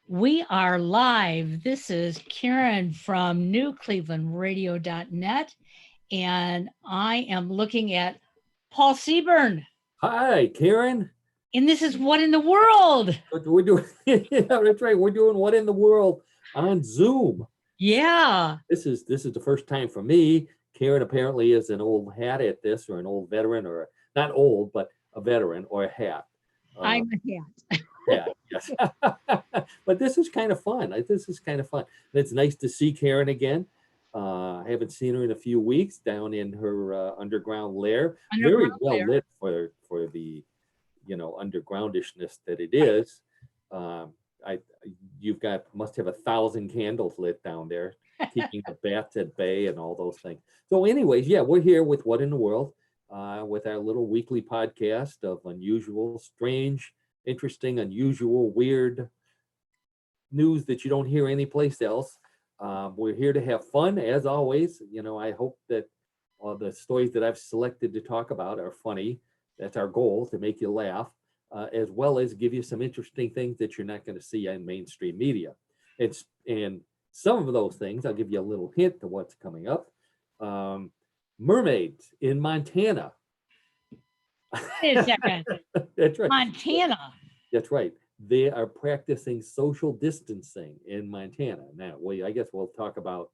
We are live. This is Karen from newclevelandradio.net, and I am looking at Paul Seaburn. Hi, Karen. And this is What in the World? We're doing, yeah, that's right. We're doing What in the World on Zoom. Yeah. This is the first time for me. Karen apparently is an old hat at this, or an old veteran, or not old, but a veteran or a hat. I'm a hat. Hat, yes. But this is kind of fun. This is kind of fun. It's nice to see Karen again. I haven't seen her in a few weeks down in her underground lair. Very well lit for the undergroundishness that it is. I You've got must have 1,000 candles lit down there, keeping the bats at bay and all those things. So, anyways, yeah, we're here with What in the World, with our little weekly podcast of unusual, strange, interesting, unusual, weird news that you don't hear anyplace else. We're here to have fun, as always. I hope that all the stories that I've selected to talk about are funny. That's our goal, to make you laugh, as well as give you some interesting things that you're not going to see in mainstream media. And some of those things, I'll give you a little hint to what's coming up. Mermaids in Montana. Wait a second. That's right. Montana. That's right. They are practicing social distancing in Montana. Now, I guess we'll talk about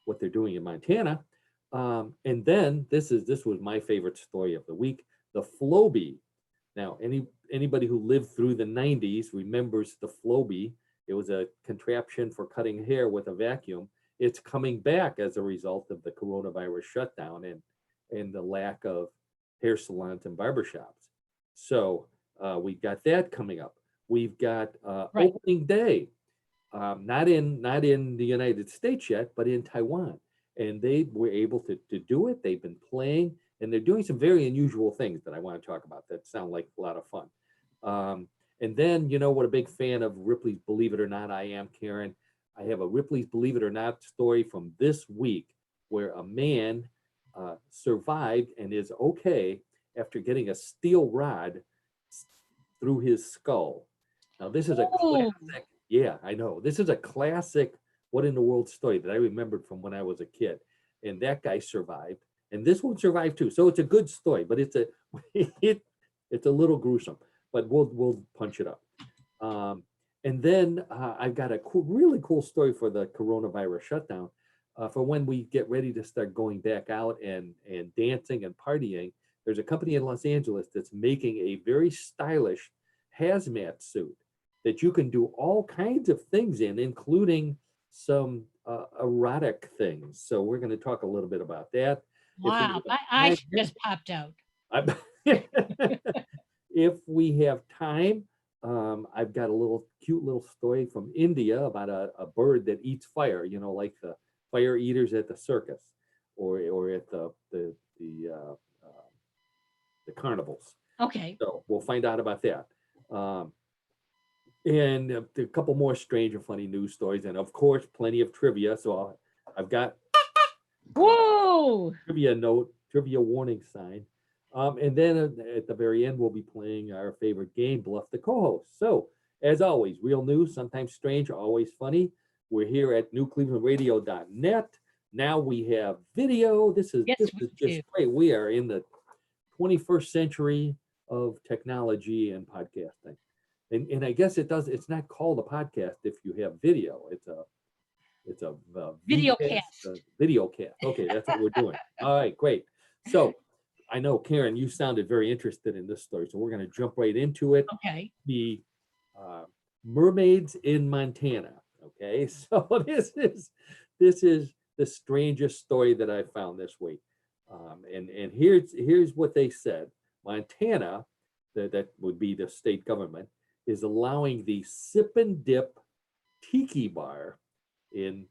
what they're doing in Montana. And then this was my favorite story of the week, the Flowbee. Now, anybody who lived through the 90s remembers the Flowbee. It was a contraption for cutting hair with a vacuum. It's coming back as a result of the coronavirus shutdown and the lack of hair salons and barbershops. So we've got that coming up. We've got opening day, not in the United States yet, but in Taiwan. And they were able to do it. They've been playing, and they're doing some very unusual things that I want to talk about that sound like a lot of fun. And then, what a big fan of Ripley's Believe It or Not I am, Karen. I have a Ripley's Believe It or Not story from this week where a man survived and is okay after getting a steel rod through his skull. Now, this is a classic. Yeah, I know. This is a classic What in the World story that I remembered from when I was a kid. And that guy survived. And this one survived too. So it's a good story, but it's a little gruesome. But we'll punch it up. And then I've got a really cool story for the coronavirus shutdown. For when we get ready to start going back out and dancing and partying, there's a company in Los Angeles that's making a very stylish hazmat suit that you can do all kinds of things in, including some erotic things. So we're going to talk a little bit about that. Wow, my eyes just popped out. If we have time, I've got a cute little story from India about a bird that eats fire, like the fire eaters at the circus or at the carnivals. Okay. So we'll find out about that. And a couple more strange and funny news stories, and of course, plenty of trivia. So I've got trivia warning sign. And then at the very end, we'll be playing our favorite game, Bluff the Co-host. So as always, real news, sometimes strange, always funny. We're here at newclevelandradio.net. Now we have video. This is just great. We are in the 21st century of technology and podcasting. And I guess it's not called a podcast if you have video. It's a video cast. Video cast. Okay, that's what we're doing. All right, great. So I know, Karen, you sounded very interested in this story, so we're going to jump right into it. Okay. The mermaids in Montana. Okay, so this is the strangest story that I found this week. And here's what they said. Montana, that would be the state government, is allowing the Sip and Dip Tiki Bar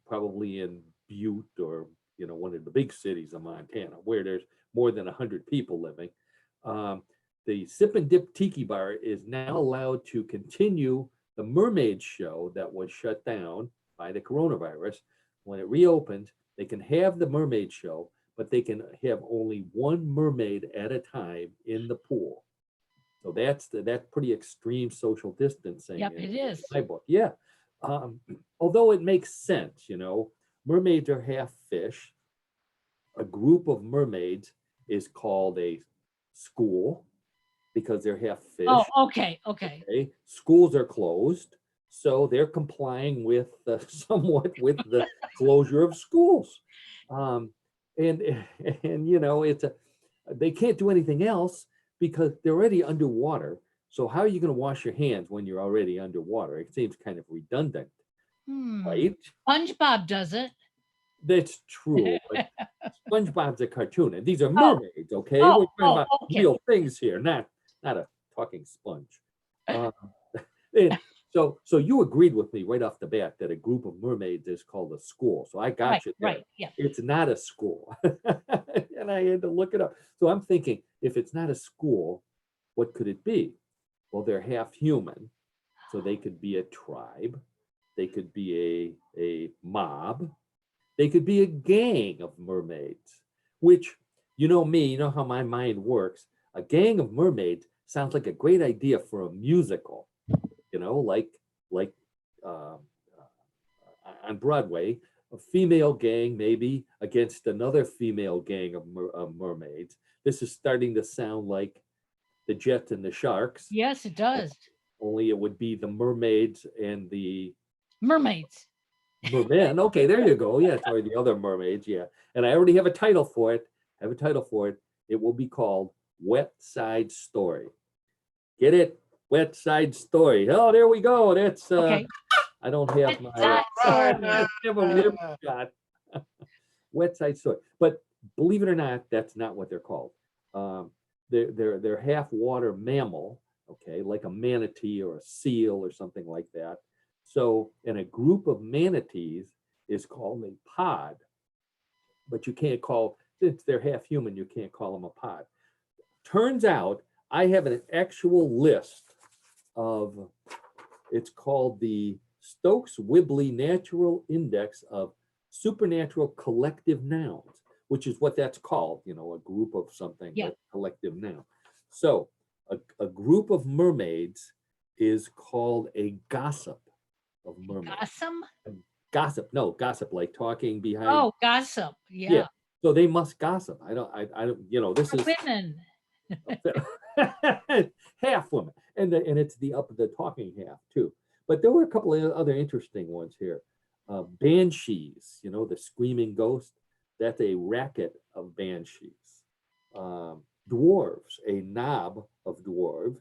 probably in Butte or one of the big cities of Montana where there's more than 100 people living. The Sip and Dip Tiki Bar is now allowed to continue the Mermaid Show that was shut down by the coronavirus. When it reopens, they can have the Mermaid Show, but they can have only one mermaid at a time in the pool. So that's pretty extreme social distancing. Yep, it is. My book, yeah. although it makes sense, you know, mermaids are half fish. A group of mermaids is called a school because they're half Oh, fish. okay, okay. Okay, schools are closed, so they're complying with somewhat with the closure of schools, um, and and you know it's a they can't do anything else because they're already underwater. So how are you going to wash your hands when you're already underwater? It seems kind of redundant, Hmm. right? SpongeBob does it. That's true, but SpongeBob's a cartoon, and these are Oh, mermaids. Okay, oh, we're talking oh, about okay. real things here, not a talking sponge. Um, and so you agreed with me right off the bat that a group of mermaids is called a school. So I Right, got you there. right. Yeah. It's not a school, and I had to look it up. So I'm thinking, if it's not a school, what could it be? Well, they're half human, so they could be a tribe, they could be a mob, they could be a gang of mermaids, which, you know me, you know how my mind works. A gang of mermaids sounds like a great idea for a musical, you know, like uh, on Broadway, a female gang maybe against another female gang of mermaids. This is starting to sound like the Jet and the Sharks, Yes, it does. only it would be the mermaids and the Mermaids. merman. Okay, there you go. Yeah, sorry, the other mermaids. Yeah, and I already have a title for it. I have a title for it. It will be called Wet Side Story. Get it? Wet Side Story. Oh, there we go. That's Okay. I don't have Wet my Side I Story. have a rim shot. Wet Side Story. But believe it or not, that's not what they're called. Um, they're half water mammal, okay, like a manatee or a seal or something like that. So, and a group of manatees is called a pod, but you can't call, since they're half human, you can't call them a pod. Turns out I have an actual list of, it's called the Stokes Whibley Natural Index of Supernatural Collective Nouns, which is what that's called, you know, a group of something, Yeah. a collective noun. So a group of mermaids is called a gossip of mermaids. Gossam? Gossip, no, gossip, like talking behind. Oh, gossip. Yeah. Yeah. So they must gossip. I don't, you know, this For is women. half women, and it's the talking half too. But there were a couple of other interesting ones here. Banshees, you know, the screaming ghost. That's a racket of banshees. Dwarves, a knob of dwarves.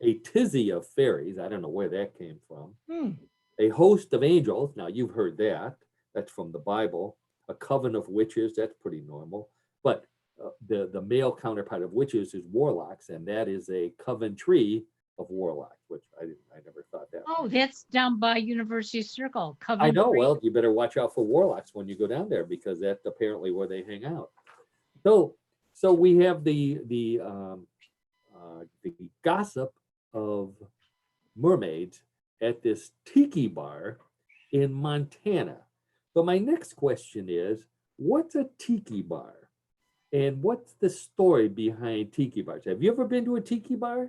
A tizzy of fairies. I don't know where that came from. Hmm. A host of angels. Now you've heard that. That's from the Bible. A coven of witches. That's pretty normal. But the male counterpart of witches is warlocks, and that is a Coventry of warlocks, which I never thought that. Oh, that's down by University Circle. I know. Coventry. Well, you better watch out for warlocks when you go down there because that's apparently where they hang out. So we have the gossip of mermaids at this tiki bar in Montana. So my next question is, what's a tiki bar? And what's the story behind tiki bars? Have you ever been to a tiki bar?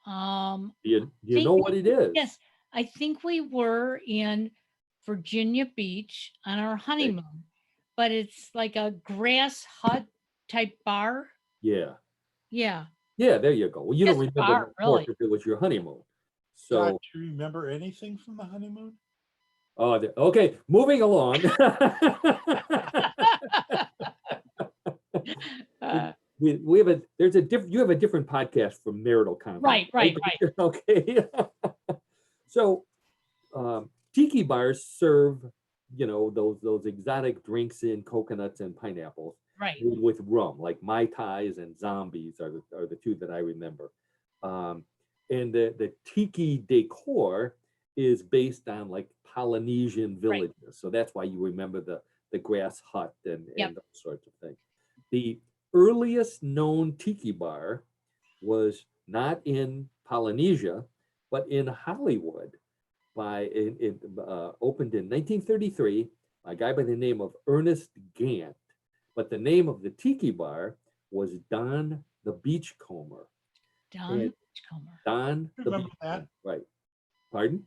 Do you know Think, what it is? yes, I think we were in Virginia Beach on our Okay. honeymoon, but it's like a grass hut type bar. Yeah. Yeah. Yeah, there you go. Well, you don't Just a remember bar, much more really. because it was your honeymoon. God, So, do you remember anything from the honeymoon? okay, moving along. Uh, we have a there's a different you have a different podcast for marital conflict. right. Okay. So tiki bars serve, you know, those exotic drinks in coconuts and pineapples Right. with rum, like Mai Tais and zombies are the two that I remember. And the tiki decor is based on like Polynesian villages. So that's why you remember the grass hut and those sorts of things. The earliest known tiki bar was not in Polynesia, but in Hollywood. It opened in 1933 by a guy by the name of Ernest Gant. But the name of the tiki bar was Don the Beachcomber. Don And Beachcomber. Don the Remember Beachcomber, that? right? Pardon?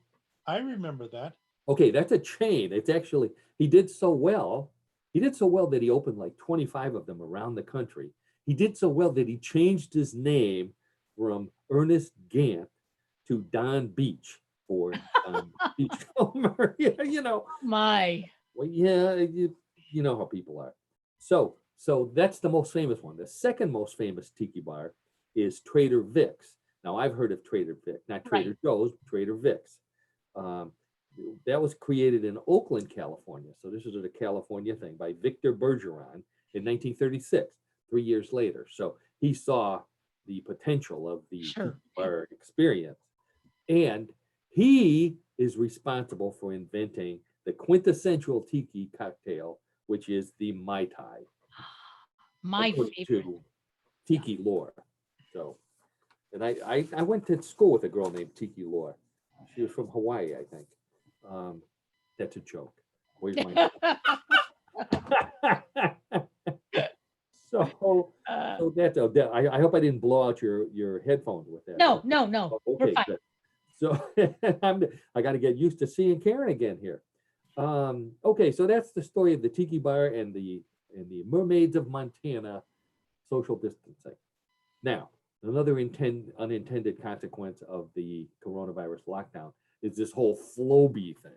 I remember that. Okay, that's a chain. It's actually, he did so well. He did so well that he opened like 25 of them around the country. He did so well that he changed his name from Ernest Gant to Don Beach for Beachcomber. Yeah, My. well, yeah, you know how people are. So that's the most famous one. The second most famous tiki bar is Trader Vic's. Now I've heard of Trader Vic, not Trader Right. Joe's, Trader Vic's. Um, that was created in Oakland, California. So this is a California thing by Victor Bergeron in 1936, 3 years later. So he saw the potential of the Sure. tiki bar experience. And he is responsible for inventing the quintessential tiki cocktail, which is the Mai Tai, My according favorite. to tiki lore. So, and I went to school with a girl named Tiki Lore. She was from Hawaii, I think. That's a joke. Where's my so Uh, that's I hope I didn't blow out your headphones with that. no, no, no. We're Okay, fine. good. So I got to get used to seeing Karen again here. Okay, so that's the story of the Tiki Bar and the Mermaids of Montana social distancing. Now, another unintended consequence of the coronavirus lockdown is this whole Floby thing.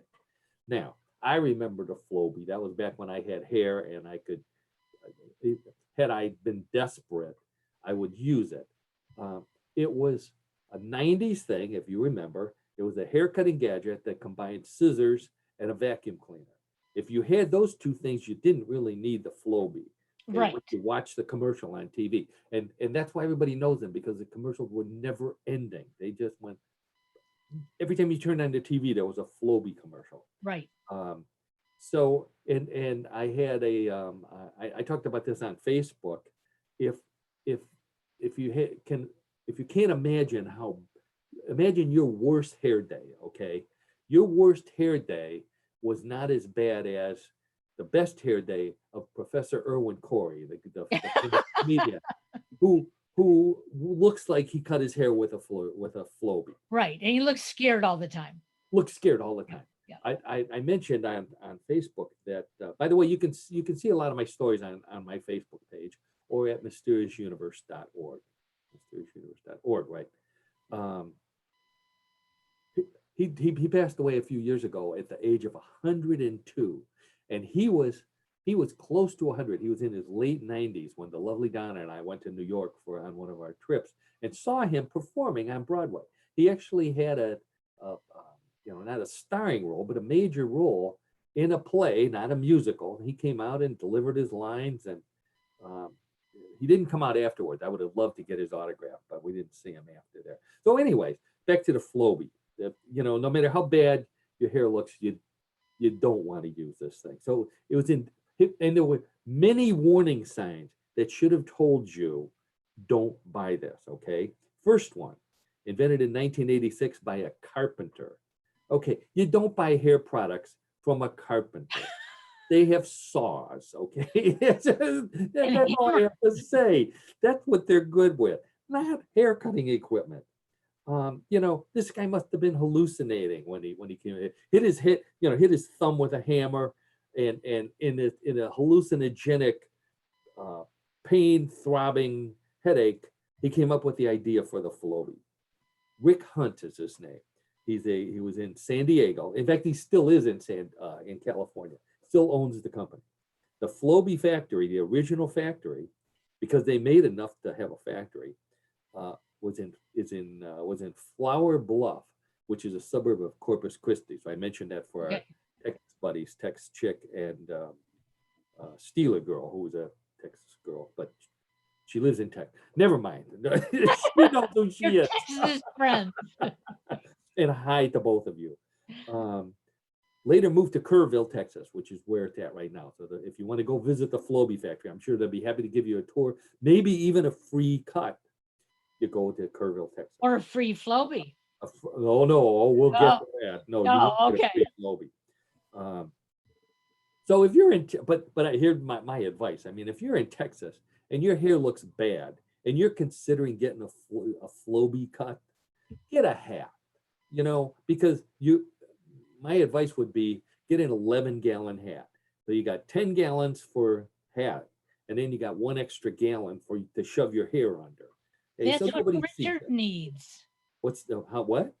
Now, I remember the Floby. That was back when I had hair and I could, had I been desperate, I would use it. It was a 90s thing, if you remember. It was a hair cutting gadget that combined scissors and a vacuum cleaner. If you had those two things, you didn't really need the Floby. Right. You watch the commercial on TV. And that's why everybody knows them, because the commercials were never ending. They just went, every time you turned on the TV, there was a Floby commercial. Right. So, and I had I talked about this on Facebook. If if you can't imagine imagine your worst hair day, okay? Your worst hair day was not as bad as the best hair day of Professor Irwin Corey, the comedian, who looks like he cut his hair with a Floby. Right. And he looks scared all the time. Looks scared all the time. Yeah. I mentioned on Facebook that, by the way, you can see a lot of my stories on my Facebook page or at mysteriousuniverse.org. Mysteriousuniverse.org, right? He passed away a few years ago at the age of 102, and he was close to 100. He was in his late 90s when the lovely Donna and I went to New York on one of our trips and saw him performing on Broadway. He actually had a not a starring role, but a major role in a play, not a musical. He came out and delivered his lines, and he didn't come out afterwards. I would have loved to get his autograph, but we didn't see him after there. So anyways, back to the Floby. No matter how bad your hair looks, you don't want to use this thing. So it was and there were many warning signs that should have told you, don't buy this, okay? First one, invented in 1986 by a carpenter. Okay, you don't buy hair products from a carpenter. They have saws, okay? That's all I have to say. That's what they're good with, not hair cutting equipment. This guy must have been hallucinating when he came. Hit his thumb with a hammer, and in a hallucinogenic, pain throbbing headache, he came up with the idea for the Floby. Rick Hunt is his name. He was in San Diego. In fact, he still is in California. Still owns the company. The Floby factory, the original factory, because they made enough to have a factory, was in Flower Bluff, which is a suburb of Corpus Christi. So I mentioned that for our Texas buddies, Tex Chick and Steeler Girl, who was a Texas girl, but she lives in Texas. Never mind. You know who she is. Texas friend. And hi to both of you. Later moved to Kerrville, Texas, which is where it's at right now. So if you want to go visit the Floby factory, I'm sure they'll be happy to give you a tour, maybe even a free cut. You go to Kerrville, Texas. Or a free Floby. Oh no, we'll get to that. No, you won't get a free Floby. So if you're in, but here's my advice. I mean, if you're in Texas and your hair looks bad and you're considering getting a Floby cut, get a hat. Because my advice would be get an 11-gallon hat. So you got 10 gallons for hat, and then you got 1 extra gallon for to shove your hair under. Okay, That's so what nobody sees Richard it. needs. What's the how what?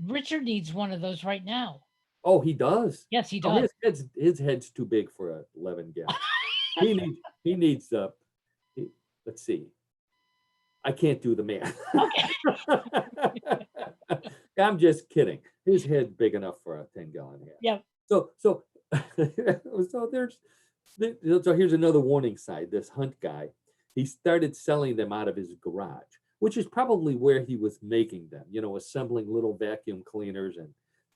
Richard needs one of those right now. Oh, he does. Yes, he Oh, does. his head's too big for a 11 gallon. he needs let's see. I can't do the math. Okay. I'm just kidding. His head's big enough for a 10-gallon hat. Yep. So so so here's another warning sign. This Hunt guy, he started selling them out of his garage, which is probably where he was making them. You know, assembling little vacuum cleaners and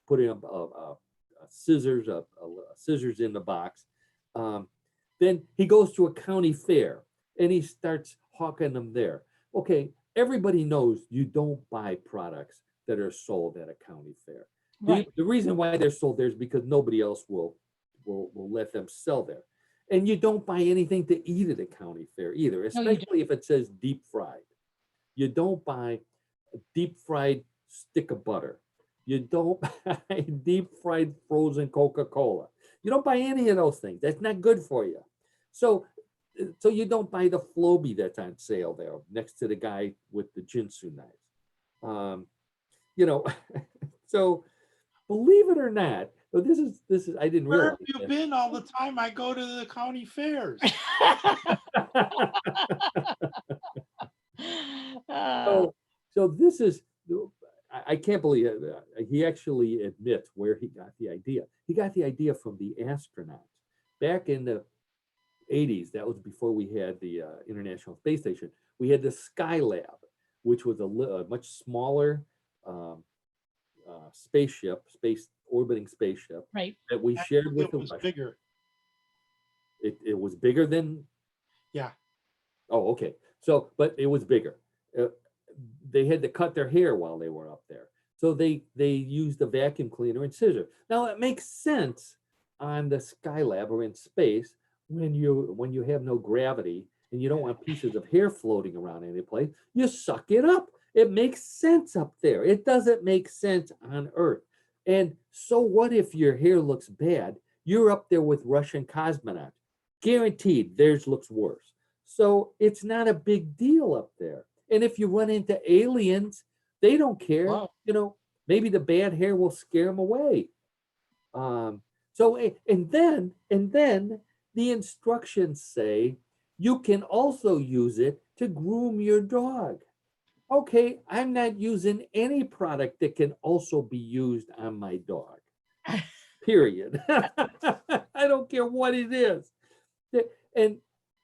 putting up scissors in the box. Then he goes to a county fair and he starts hawking them there. Okay, everybody knows you don't buy products that are sold at a county fair. Right. The reason why they're sold there is because nobody else will let them sell there. And you don't buy anything to eat at a county fair either, especially if it says deep fried. You don't buy a deep fried stick of butter. You don't buy deep fried frozen Coca-Cola. You don't buy any of those things. That's not good for you. So you don't buy the Floby that's on sale there next to the guy with the Jinsu knives. You know, so believe it or not, so this is I didn't Where realize. have you been all the time I go to the county fairs? So this is, I can't believe it. He actually admits where he got the idea. He got the idea from the astronauts back in the 80s. That was before we had the International Space Station. We had the Skylab, which was a much smaller space orbiting spaceship, right. that we shared with the It was Russians. bigger. It was bigger than. Yeah. Oh, okay. So, but it was bigger. They had to cut their hair while they were up there, so they used a vacuum cleaner and scissors. Now it makes sense on the Skylab or in space when you have no gravity and you don't want pieces of hair floating around any place. You suck it up. It makes sense up there. It doesn't make sense on Earth. And so what if your hair looks bad? You're up there with Russian cosmonauts. Guaranteed theirs looks worse. So it's not a big deal up there. And if you run into aliens, they don't care. Wow. You know, maybe the bad hair will scare them away. And then the instructions say you can also use it to groom your dog. Okay, I'm not using any product that can also be used on my dog. Period. I don't care what it is. And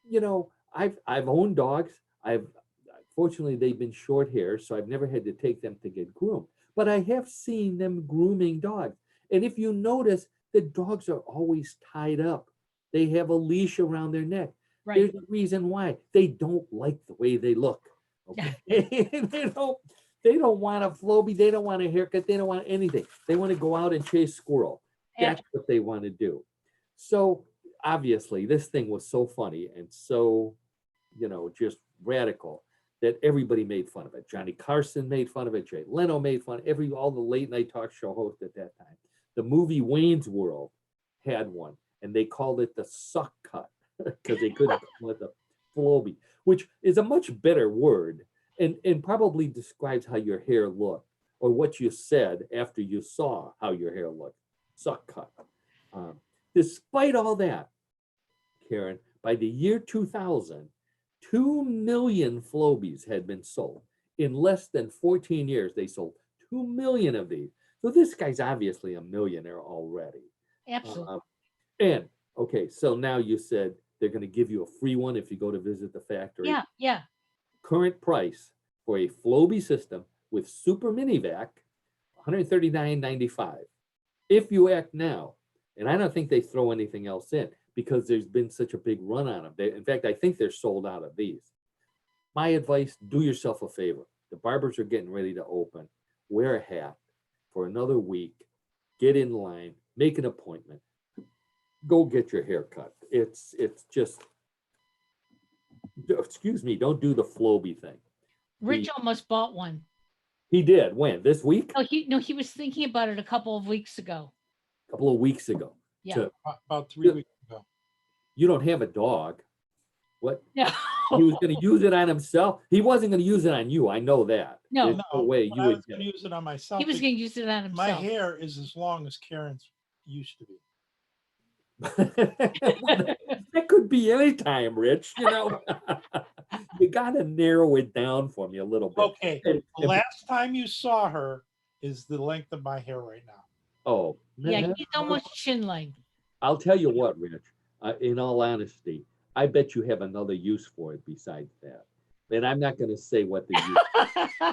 you know, I've owned dogs. Fortunately they've been short hair, so I've never had to take them to get groomed. But I have seen them grooming dogs. And if you notice, the dogs are always tied up. They have a leash around their neck. Right. There's a reason why. They don't like the way they look. Okay. they don't want a Floby, they don't want a haircut, they don't want anything. They want to go out and chase squirrel. That's what they want to do. So obviously this thing was so funny and so, you know, just radical that everybody made fun of it. Johnny Carson made fun of it. Jay Leno made fun of all the late night talk show hosts at that time. The movie Wayne's World had one, and they called it the suck cut because they couldn't call it the Floby, which is a much better word and probably describes how your hair looked or what you said after you saw how your hair looked. Suck cut. Despite all that, Karen, by the year 2000, 2 million Flobies had been sold. In less than 14 years, they sold 2 million of these. So this guy's obviously a millionaire already. Absolutely. And okay, so now you said they're going to give you a free one if you go to visit the factory. Yeah. Current price for a Floby system with Super Minivac, $139.95. If you act now, and I don't think they throw anything else in because there's been such a big run on them. In fact, I think they're sold out of these. My advice, do yourself a favor. The barbers are getting ready to open. Wear a hat for another week. Get in line, make an appointment. Go get your hair cut. It's just, excuse me, don't do the Floby thing. Rich almost bought one. He did. When? This week? Oh, he was thinking about it a couple of weeks ago. couple of weeks ago. Yeah. About 3 Yeah. weeks ago. You don't have a dog. What? No. He was going to use it on himself. He wasn't going to use it on you. I know that. No. There's no way but you I would was get going to use it on myself. He was going to use it on My himself. hair is as long as Karen's used to be. That could be any time, Rich. You know, you got to narrow it down for me a little bit. Okay, And- the last time you saw her is the length of my hair right now. Oh, Yeah, man. he's almost chin length. I'll tell you what, Rich. In all honesty, I bet you have another use for it besides that. And I'm not going to say what the use.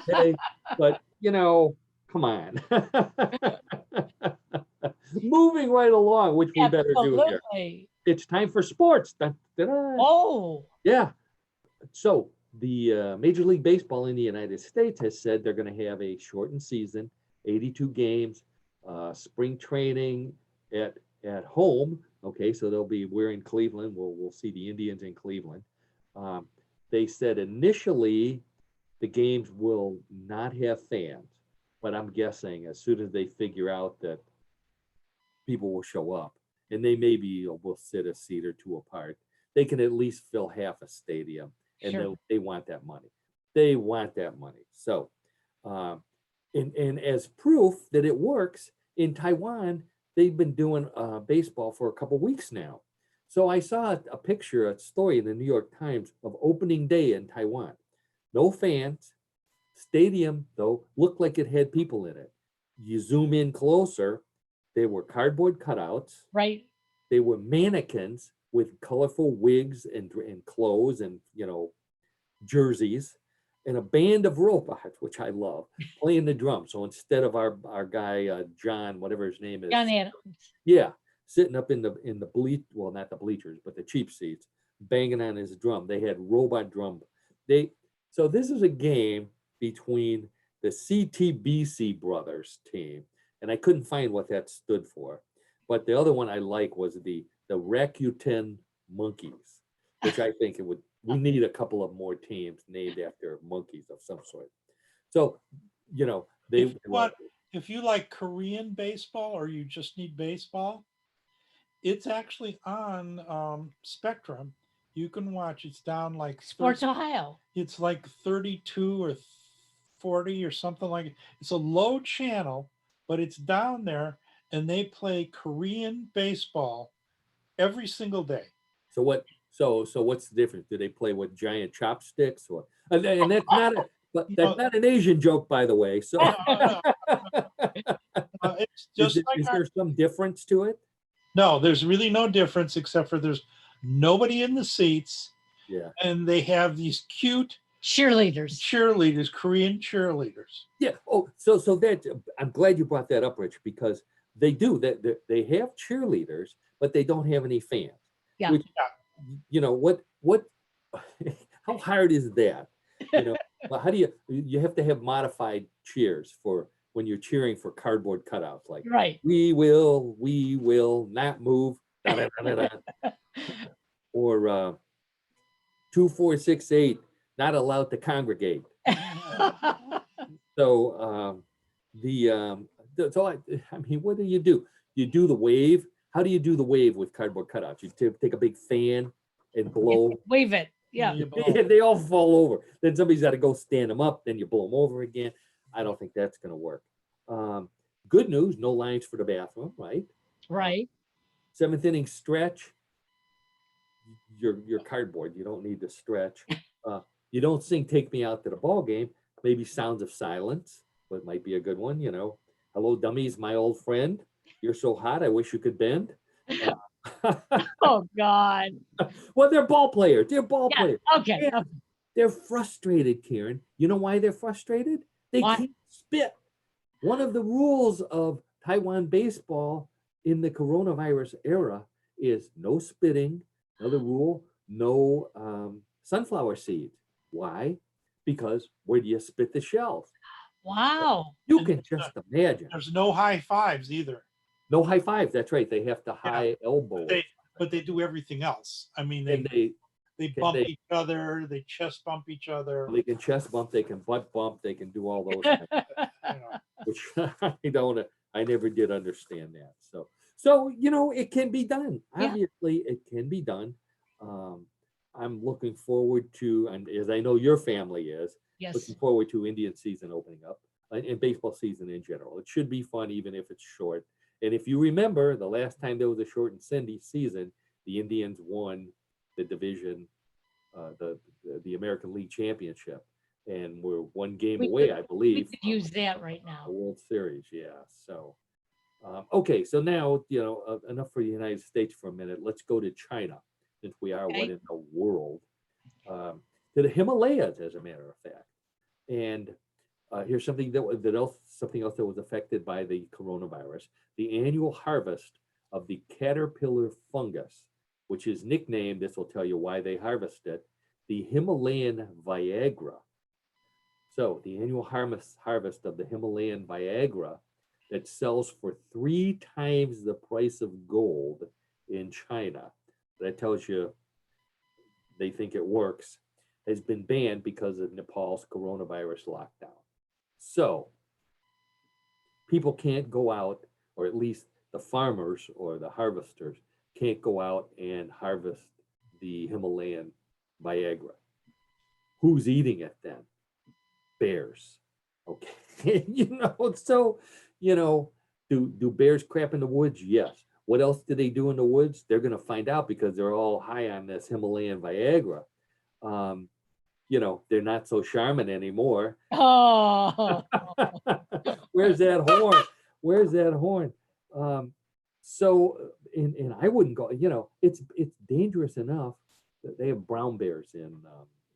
Okay? But you know, come on. Moving right along, which we better do here. Absolutely. It's time for sports. Da, da, da. Oh, Yeah. So the Major League Baseball in the United States has said they're going to have a shortened season, 82 games, spring training at home. Okay, so they'll be, we're in Cleveland. We'll see the Indians in Cleveland. They said initially the games will not have fans, but I'm guessing as soon as they figure out that people will show up, and they maybe will sit a seat or two apart, they can at least fill half a stadium, and sure. they want that money. They want that money. So, and as proof that it works, in Taiwan, they've been doing baseball for a couple weeks now. So I saw a picture, a story in the New York Times of opening day in Taiwan. No fans. Stadium, though, looked like it had people in it. You zoom in closer, they were cardboard cutouts. Right. They were mannequins with colorful wigs and clothes and, you know, jerseys, and a band of robots, which I love, playing the drums. So instead of our guy, John, whatever his name is. John Adams. Yeah, sitting up in the well, not the bleachers, but the cheap seats, banging on his drum. They had robot drum. So this is a game between the CTBC brothers team, and I couldn't find what that stood for. But the other one I like was the Rakuten Monkeys, which I think we need a couple of more teams named after monkeys of some sort. So, you know, If you like Korean baseball or you just need baseball, it's actually on Spectrum. You can watch. It's down like Sports Ohio. It's like 32 or 40 or something like it. It's a low channel, but it's down there, and they play Korean baseball every single day. So what? So what's the difference? Do they play with giant chopsticks, or and that's not that's not an Asian joke, by the way. So it's just is there some difference to it? No, there's really no difference except for there's nobody in the seats. Yeah. And they have these cute cheerleaders, Korean cheerleaders. Yeah. Oh, so that I'm glad you brought that up, Rich, because they do that. They have cheerleaders, but they don't have any fans. Yeah. Which, you know what? How hard is that? You know, well, how do you have to have modified cheers for when you're cheering for cardboard cutouts, like right? We will not move, da, da, da, da, da. Or 2468, not allowed to congregate. So so I mean, what do? You do the wave. How do you do the wave with cardboard cutouts? You take a big fan and blow. Wave it. Yeah. They all fall over. Then somebody's got to go stand them up. Then you blow them over again. I don't think that's going to work. Good news, no lines for the bathroom, right? Right. Seventh inning stretch. You're cardboard. You don't need to stretch. You don't sing "Take Me Out to the Ball Game." Maybe "Sounds of Silence," but might be a good one. You know, "Hello, dummies, my old friend. You're so hot, I wish you could bend." Oh God. Well, they're ball players. They're ball players. Okay. They're frustrated, Karen. You know why they're frustrated? They can't spit. One of the rules of Taiwan baseball in the coronavirus era is no spitting. Another rule, no sunflower seeds. Why? Because where do you spit the shells? Wow. You can just imagine. There's no high fives either. No high fives. That's right. They have to high elbow. But they do everything else. I mean, they bump each other. They chest bump each other. They can chest bump. They can butt bump. They can do all those things, which I never did understand that. So, it can be done. Yeah. Obviously, it can be done. I'm looking forward to, and as I know your family is, Yes. looking forward to Indian season opening up and baseball season in general. It should be fun, even if it's short. And if you remember, the last time there was a short and Cindy season, the Indians won the division, the American League Championship, and we're one game We away, could- I We believe, could from use that right a now. World Series. Yeah. So, okay. So now, enough for the United States for a minute. Let's go to China, since we are Okay. what in the world, to the Himalayas, as a matter of fact. And here's something something else that was affected by the coronavirus: the annual harvest of the caterpillar fungus, which is nicknamed. This will tell you why they harvest it: the Himalayan Viagra. So the annual harvest of the Himalayan Viagra that sells for 3 times the price of gold in China. That tells you they think it works, has been banned because of Nepal's coronavirus lockdown. So people can't go out, or at least the farmers or the harvesters can't go out and harvest the Himalayan Viagra. Who's eating it then? Bears. Okay. So, do bears crap in the woods? Yes. What else do they do in the woods? They're going to find out because they're all high on this Himalayan Viagra. They're not so charming anymore. Oh, Where's that horn? Where's that horn? So, and I wouldn't go. It's dangerous enough that they have brown bears in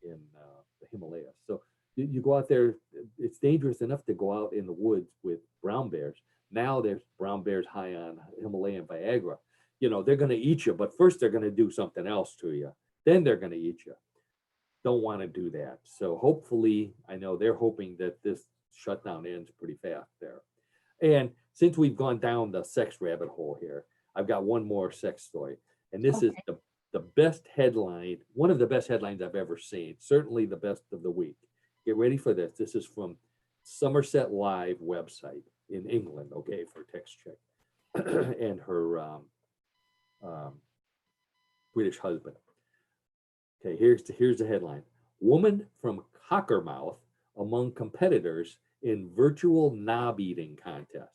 the Himalayas. So you go out there. It's dangerous enough to go out in the woods with brown bears. Now there's brown bears high on Himalayan Viagra. They're going to eat you, but first they're going to do something else to you. Then they're going to eat you. Don't want to do that. So hopefully, I know they're hoping that this shutdown ends pretty fast there. And since we've gone down the sex rabbit hole here, I've got one more sex story. And this is the best headline, one of the best headlines I've ever seen, certainly the best of the week. Get ready for this. This is from Somerset Live website in England, okay, for text check, and her British husband. Okay, here's the headline: Woman from Cockermouth among competitors in virtual knob eating contest.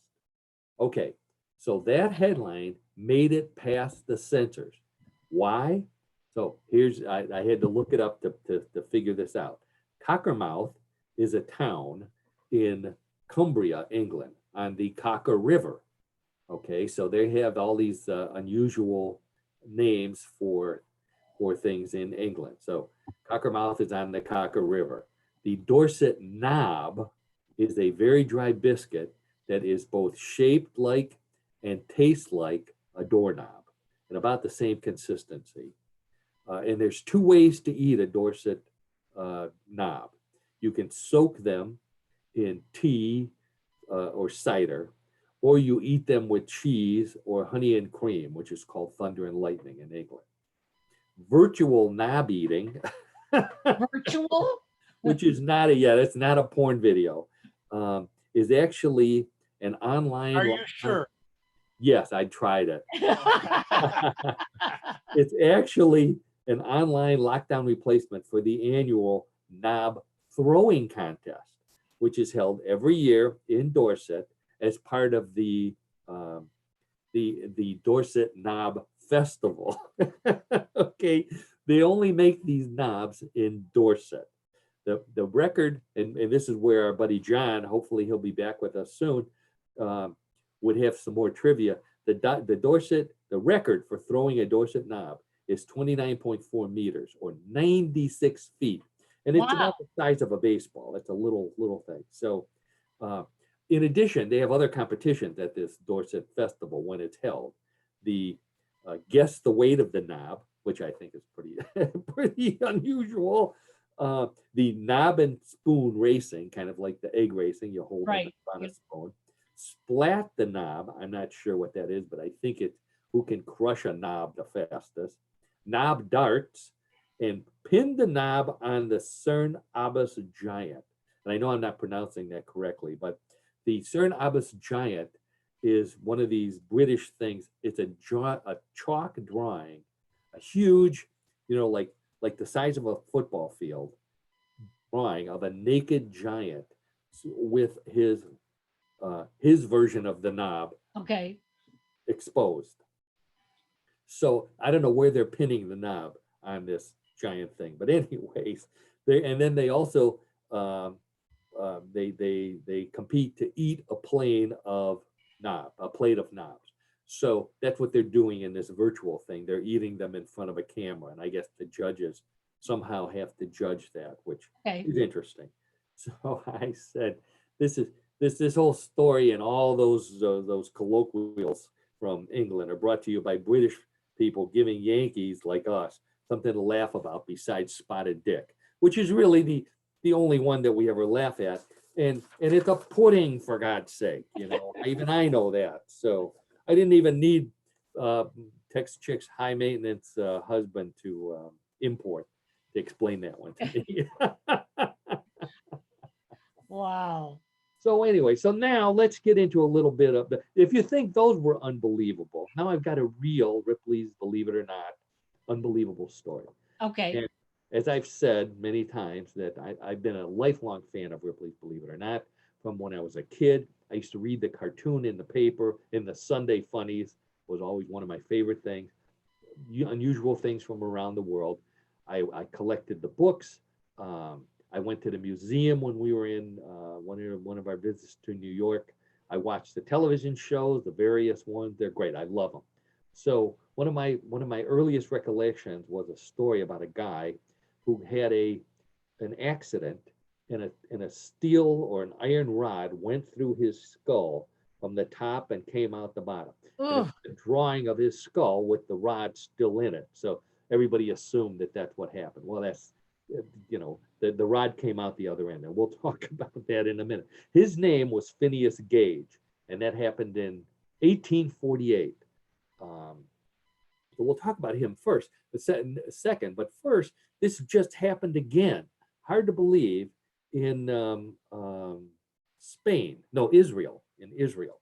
Okay, so that headline made it past the censors. Why? So I had to look it up to figure this out. Cockermouth is a town in Cumbria, England, on the Cocker River. Okay, so they have all these unusual names for things in England. So Cockermouth is on the Cocker River. The Dorset knob is a very dry biscuit that is both shaped like and tastes like a doorknob, and about the same consistency. And there's 2 ways to eat a Dorset knob. You can soak them in tea or cider, or you eat them with cheese or honey and cream, which is called thunder and lightning in England. Virtual knob eating, virtual? which is not it's not a porn video, is actually an online. Are you sure? Yes, I tried it. It's actually an online lockdown replacement for the annual knob throwing contest, which is held every year in Dorset as part of the Dorset Knob Festival. Okay, they only make these knobs in Dorset. The record, and this is where our buddy John, hopefully he'll be back with us soon, would have some more trivia. The record for throwing a Dorset knob is 29.4 meters or 96 feet. And it's about the size of a baseball. It's a little thing. So in addition, they have other competitions at this Dorset Festival when it's held. The guess the weight of the knob, which I think is pretty unusual. The knob and spoon racing, kind of like the egg racing, you hold it on a spoon. Splat the knob, I'm not sure what that is, but I think it's who can crush a knob the fastest. Knob darts, and pin the knob on the Cern Abbas giant. And I know I'm not pronouncing that correctly, but the Cern Abbas giant is one of these British things. It's a chalk drawing, a huge, like the size of a football field, drawing of a naked giant with his version of the knob Okay. exposed. So I don't know where they're pinning the knob on this giant thing, but anyways, they also they compete to eat a plate of knobs. So that's what they're doing in this virtual thing. They're eating them in front of a camera, and I guess the judges somehow have to judge that, which is interesting. So I said, this whole story and all those colloquials from England are brought to you by British people giving Yankees like us something to laugh about besides Spotted Dick, which is really the only one that we ever laugh at. And it's a pudding, for God's sake, even I know that. So I didn't even need Tex Chick's high maintenance husband to import to explain that one to me. Wow. So anyway, so now let's get into a little bit of if you think those were unbelievable, now I've got a real Ripley's Believe It or Not unbelievable story. Okay. And as I've said many times, that I've been a lifelong fan of Ripley's Believe It or Not from when I was a kid. I used to read the cartoon in the paper, in the Sunday Funnies was always one of my favorite things. Unusual things from around the world. I collected the books. I went to the museum when we were in one of our visits to New York. I watched the television shows, the various ones. They're great. I love them. So one of my earliest recollections was a story about a guy who had an accident, and a steel or an iron rod went through his skull from the top and came out the bottom. And a drawing of his skull with the rod still in it. So everybody assumed that that's what happened. Well, that's the rod came out the other end, and we'll talk about that in a minute. His name was Phineas Gage, and that happened in 1848. So we'll talk about him first, second. But first, this just happened again. Hard to believe, in Spain, no, Israel, in Israel.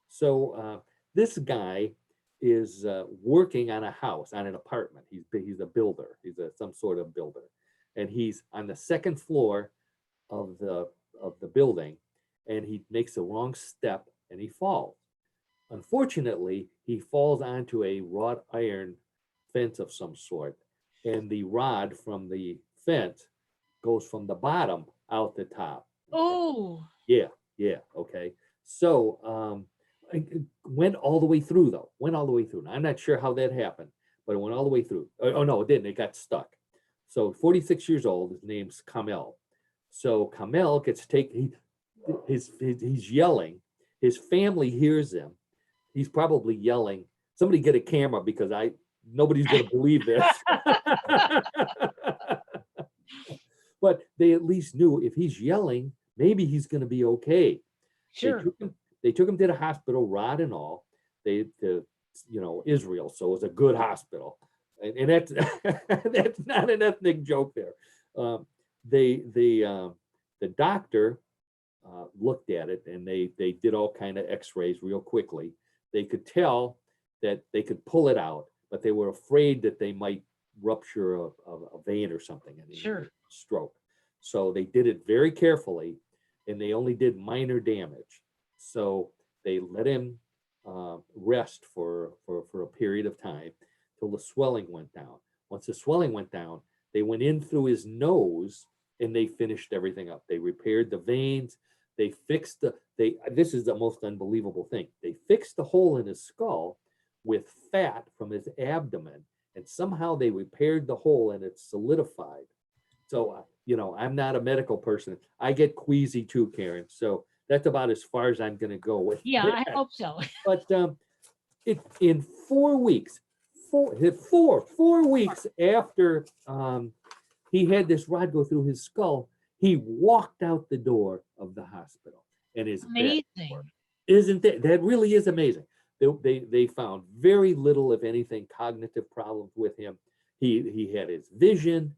So this guy is working on a house, on an apartment. He's a builder. He's some sort of builder, and he's on the second floor of the building, and he makes the wrong step and he falls. Unfortunately, he falls onto a wrought iron fence of some sort, and the rod from the fence goes from the bottom out the top. Oh. Yeah, okay. So it went all the way through, though. Went all the way through. Now, I'm not sure how that happened, but it went all the way through. Oh no, it didn't. It got stuck. So 46 years old. His name's Kamel. So Kamel gets he's yelling. His family hears him. He's probably yelling, "Somebody get a camera, because nobody's going to believe this." But they at least knew if he's yelling, maybe he's going to be okay. Sure. They took him to the hospital, rod and all. Israel, so it was a good hospital, and that's that's not an ethnic joke there. The doctor looked at it, and they did all kind of X-rays real quickly. They could tell that they could pull it out, but they were afraid that they might rupture a vein or something, and sure, stroke. So they did it very carefully, and they only did minor damage. So they let him rest for a period of time till the swelling went down. Once the swelling went down, they went in through his nose and they finished everything up. They repaired the veins. They fixed this is the most unbelievable thing. They fixed the hole in his skull with fat from his abdomen, and somehow they repaired the hole and it solidified. So, I'm not a medical person. I get queasy too, Karen. So that's about as far as I'm going to go with Yeah, that. I hope so. But in 4 weeks, four weeks after he had this rod go through his skull, he walked out the door of the hospital, and his amazing. Isn't that really is amazing? They found very little, if anything, cognitive problems with him. He had his vision,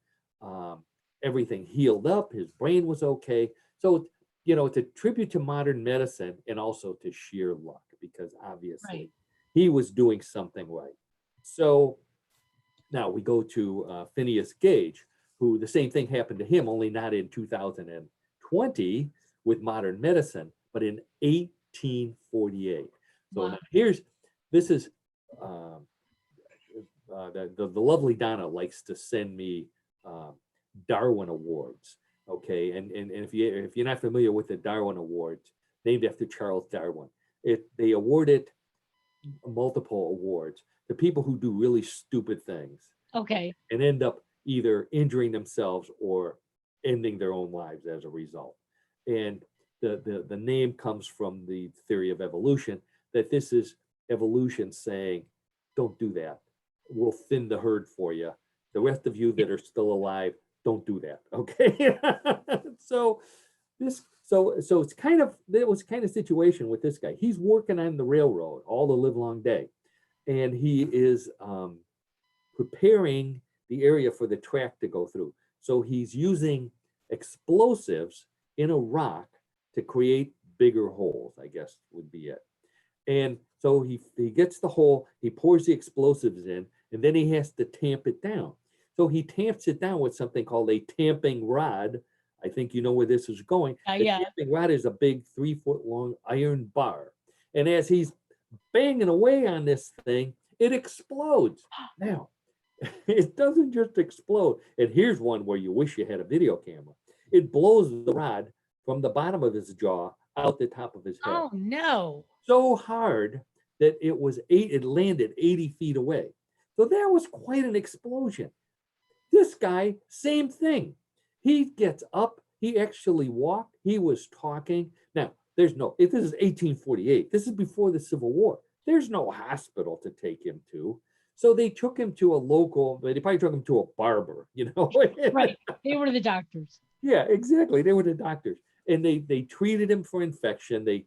everything healed up. His brain was okay. So it's a tribute to modern medicine and also to sheer luck. because obviously Right. he was doing something right. So now we go to Phineas Gage, who the same thing happened to him, only not in 2020 with modern medicine, but in 1848. So Wow. now this is um, the lovely Donna likes to send me um, Darwin Awards. Okay, and if you're not familiar with the Darwin Awards, named after Charles Darwin, they awarded multiple awards to people who do really stupid things Okay. and end up either injuring themselves or ending their own lives as a result. And the name comes from the theory of evolution, that this is evolution saying, don't do that. We'll thin the herd for you. The rest of you that are still alive, don't do that. Okay. so so it's kind of, it was kind of situation with this guy. He's working on the railroad all the live long day, and he is preparing the area for the track to go through. So he's using explosives in a rock to create bigger holes, I guess would be it. And so he gets the hole, he pours the explosives in, and then he has to tamp it down. So he tamps it down with something called a tamping rod. I think you know where this is going. The Yeah. tamping rod is a big 3-foot long iron bar. And as he's banging away on this thing, it explodes. Now, it doesn't just explode. And here's one where you wish you had a video camera. It blows the rod from the bottom of his jaw out the top of his head Oh no. so hard that it landed 80 feet away. So that was quite an explosion. This guy, same thing. He gets up, he actually walked, he was talking. Now, this is 1848. This is before the Civil War. There's no hospital to take him to. So they took him to a local, they probably took him to a barber, you know. Right. They were the doctors. Yeah, exactly. They were the doctors, and they treated him for infection. They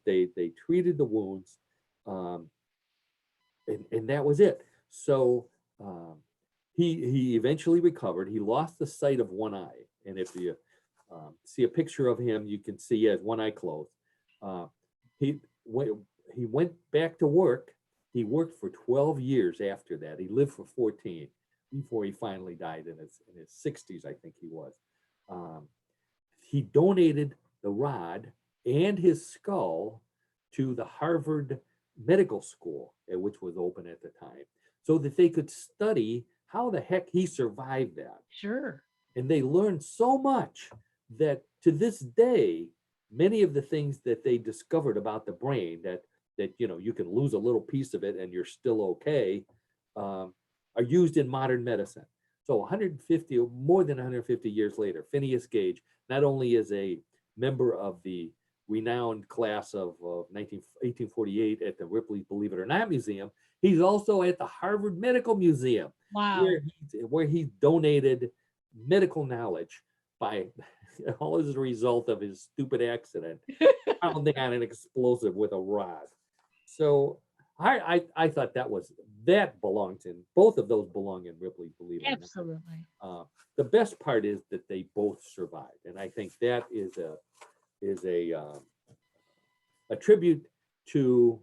treated the wounds, um, and that was it. So he eventually recovered. He lost the sight of one eye, and if you see a picture of him, you can see he has one eye closed. Uh, he went he went back to work. He worked for 12 years after that. He lived for 14 before he finally died in his 60s, I think he was. Um, he donated the rod and his skull to the Harvard Medical School, which was open at the time, so that they could study how the heck he survived that. Sure. And they learned so much that to this day, many of the things that they discovered about the brain, that you can lose a little piece of it and you're still okay, are used in modern medicine. So 150 or more than 150 years later, Phineas Gage not only is a member of the renowned class of 1848 at the Ripley's Believe It or Not Museum, he's also at the Harvard Medical Museum, Wow. where he donated medical knowledge by all as a result of his stupid accident, pounding on an explosive with a rod. So I thought that belongs in, both of those belong in Ripley's Believe It or Not. Absolutely. The best part is that they both survived, and I think that is a tribute to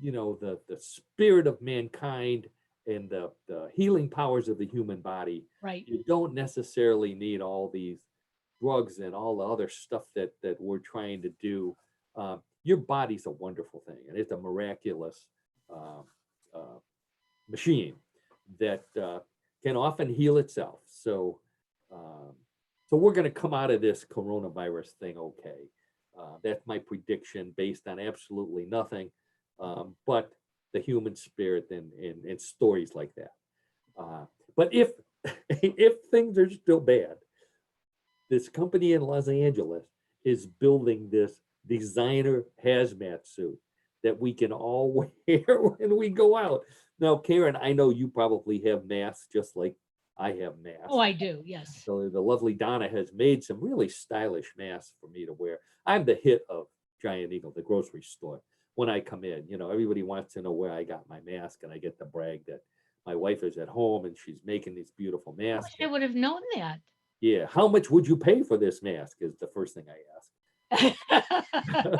the spirit of mankind and the healing powers of the human body. Right. You don't necessarily need all these drugs and all the other stuff that we're trying to do. Your body's a wonderful thing, and it's a miraculous machine that can often heal itself. So we're going to come out of this coronavirus thing okay. That's my prediction based on absolutely nothing but the human spirit and stories like that. But if if things are still bad, this company in Los Angeles is building this designer hazmat suit that we can all wear when we go out. Now, Karen, I know you probably have masks just like I have masks. Oh, I do. Yes. So the lovely Donna has made some really stylish masks for me to wear. I'm the hit of Giant Eagle, the grocery store. When I come in, everybody wants to know where I got my mask, and I get to brag that my wife is at home and she's making these beautiful masks. I would have known that. Yeah. How much would you pay for this mask is the first thing I ask.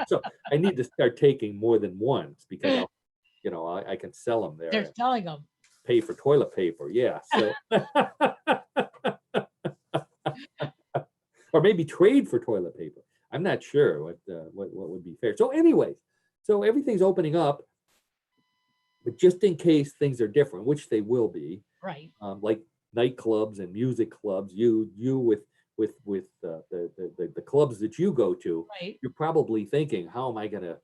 So I need to start taking more than ones because I'll, I can sell them there They're and selling them. pay for toilet paper. Yeah. So, or maybe trade for toilet paper. I'm not sure what would be fair. So anyways, so everything's opening up, but just in case things are different, which they will be, Right. like nightclubs and music clubs, you with the clubs that you go to, Right. you're probably thinking, how am I gonna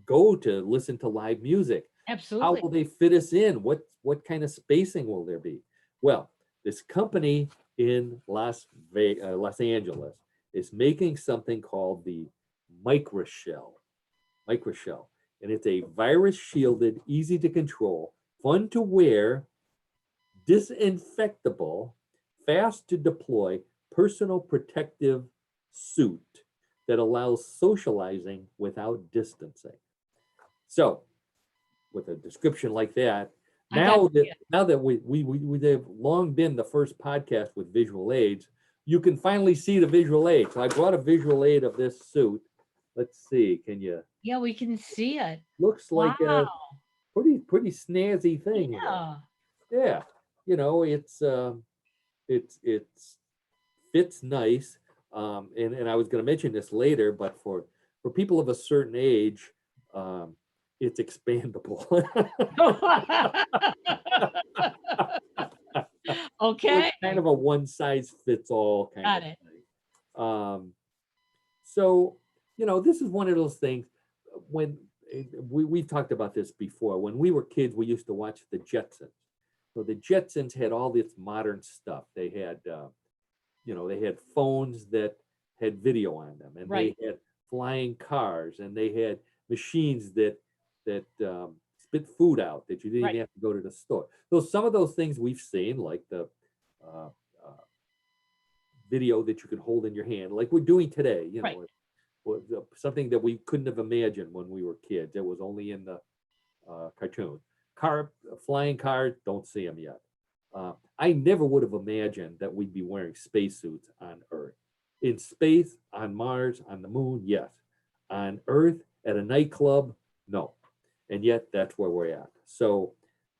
go to listen to live music? How Absolutely. will they fit us in? What kind of spacing will there be? Well, this company in Los Angeles is making something called the microshell. Microshell, and it's a virus shielded, easy to control, fun to wear, disinfectable, fast to deploy personal protective suit that allows socializing without distancing. So, with a description like that, now that we have long been the first podcast with visual aids, you can finally see the visual aid. So I brought a visual aid of this suit. Let's see, can you? Yeah, we can see it. Looks like a Wow. pretty snazzy thing. Yeah. Yeah, it's fits nice. And I was going to mention this later, but for people of a certain age, it's expandable. So Okay. it's kind of a one size fits all kind Got of it. thing. So this is one of those things when we've talked about this before. When we were kids, we used to watch the Jetsons. So the Jetsons had all this modern stuff. They had, they had phones that had video on them, and Right. they had flying cars, and they had machines that spit food out that you didn't Right. even have to go to the store. So some of those things we've seen, like the uh, video that you can hold in your hand, like we're doing today. Right. Was something that we couldn't have imagined when we were kids. It was only in the cartoon. Flying cars, don't see them yet. I never would have imagined that we'd be wearing spacesuits on Earth. In space, on Mars, on the moon, yes. On Earth, at a nightclub, no. And yet, that's where we're at. So,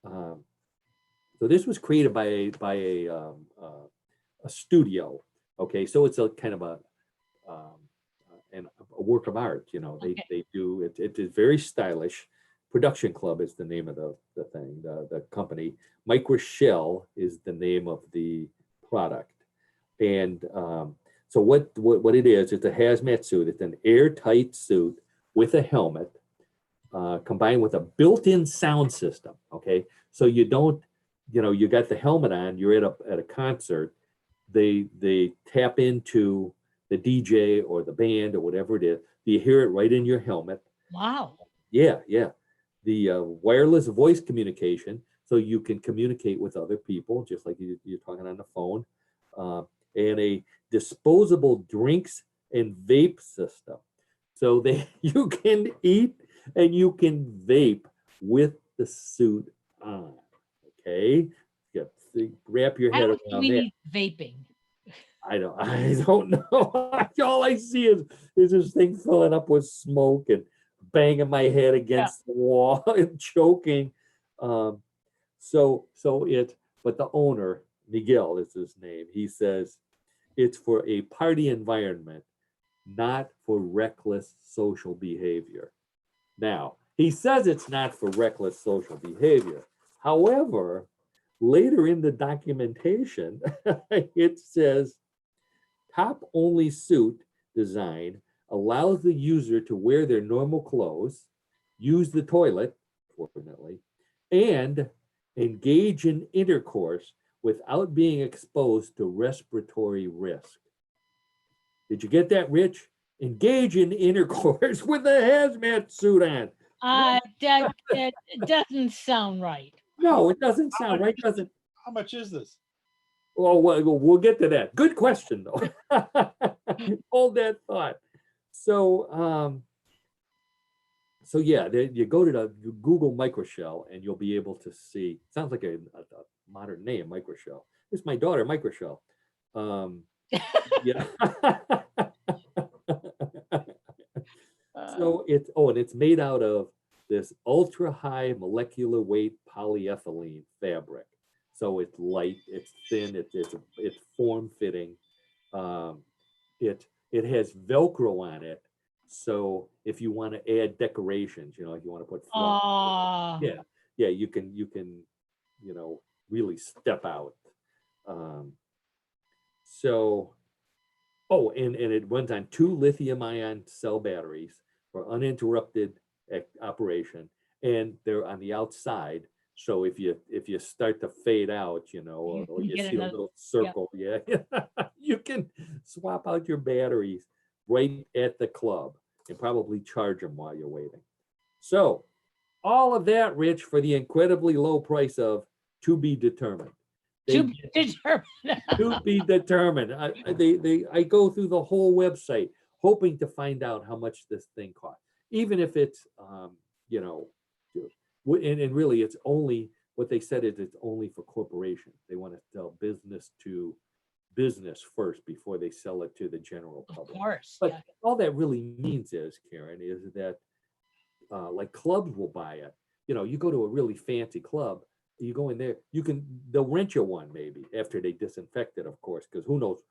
so this was created by a studio. Okay, so it's a kind of a work of art. Okay. They do it. It is very stylish. Production Club is the name of the thing, the company. Microshell is the name of the product. And so what it is, it's a hazmat suit. It's an airtight suit with a helmet combined with a built-in sound system. Okay, so you don't, you got the helmet on, you're at a concert, they tap into the DJ or the band or whatever it is. You hear it right in your helmet. Wow. Yeah. The wireless voice communication, so you can communicate with other people, just like you're talking on the phone, and a disposable drinks and vape system. So you can eat and you can vape with the suit on. Okay, wrap your I head don't think around we that. need vaping. I don't know. All I see is this thing filling up with smoke and banging my head against the wall and choking. Um, but the owner, Miguel is his name. He says it's for a party environment, not for reckless social behavior. Now, he says it's not for reckless social behavior. However, later in the documentation, it says top only suit design allows the user to wear their normal clothes, use the toilet, fortunately, and engage in intercourse without being exposed to respiratory risk. Did you get that, Rich? Engage in intercourse with a hazmat suit on. That doesn't sound right. No, it doesn't sound right, does it? How much is this? Well, we'll get to that. Good question, though. Hold that thought. So, you go to the Google Microshell, and you'll be able to see. Sounds like a modern name, Microshell. It's my daughter, Microshell. Yeah. So and it's made out of this ultra high molecular weight polyethylene fabric. So it's light, it's thin, it's form fitting. Um, it has Velcro on it. So if you want to add decorations, if you want to put flowers, Oh, yeah, you can, really step out. Um, so, and it runs on 2 lithium-ion cell batteries for uninterrupted operation, and they're on the outside. So if you start to fade out, you or can you get see a another. little Yeah. circle, yeah, you can swap out your batteries right at the club and probably charge them while you're waiting. So all of that, Rich, for the incredibly low price of to be determined. To be determined. To be determined. I go through the whole website hoping to find out how much this thing costs, even if it's, and really it's only, what they said is it's only for corporations. They want to sell business to business first before they sell it to the general Of public. course. But Yeah. all that really means is, Karen, is that like clubs will buy it. You go to a really fancy club, you go in there, they'll rent you one maybe after they disinfect it, of course, because who knows,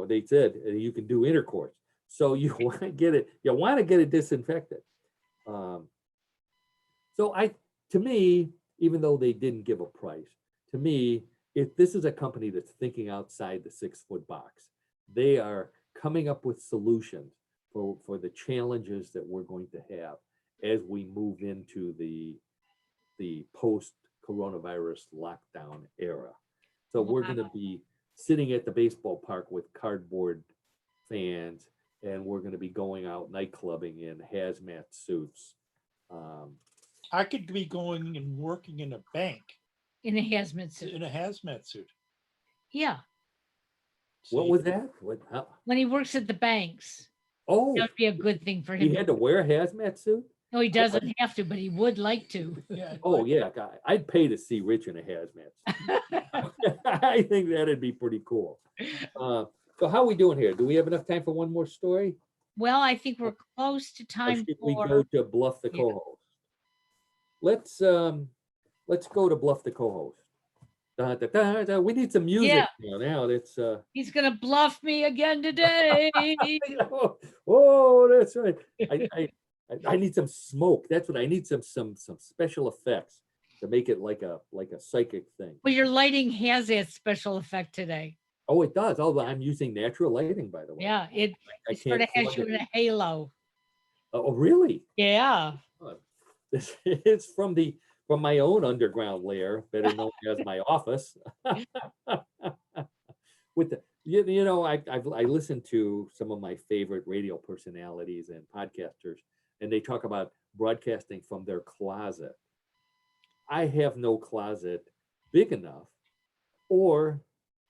they said you can do intercourse. So you want to get it disinfected. So to me, even though they didn't give a price, to me, if this is a company that's thinking outside the 6-foot box, they are coming up with solutions for the challenges that we're going to have as we move into the post-coronavirus lockdown era. So we're going to be sitting at the baseball park with cardboard fans, and we're going to be going out night clubbing in hazmat suits. I could be going and working in a bank In a hazmat suit. in a hazmat suit. Yeah. What See? was that? When he works at the banks, Oh, that would be a good thing for him. he had to wear a hazmat suit? No, he doesn't have to, but he would like to. Yeah. Oh, yeah, I'd pay to see Rich in a hazmat suit. I think that'd be pretty cool. So how are we doing here? Do we have enough time for one more story? Well, I think we're close to Or time should we for. go to Bluff the Yeah. co-host? Let's go to Bluff the co-host. Da, da, da, da. We need some music now. That's He's gonna bluff me again today. oh, that's right. I need some smoke. That's what I need. Some special effects to make it like a psychic thing. Well, your lighting has that special effect today. Oh, it does. Oh, I'm using natural lighting, by the way. Yeah, it I sort of can't has plug you in it. a halo. Oh, really? Yeah. This is from my own underground lair, better known as my office. With I listen to some of my favorite radio personalities and podcasters, and they talk about broadcasting from their closet. I have no closet big enough, or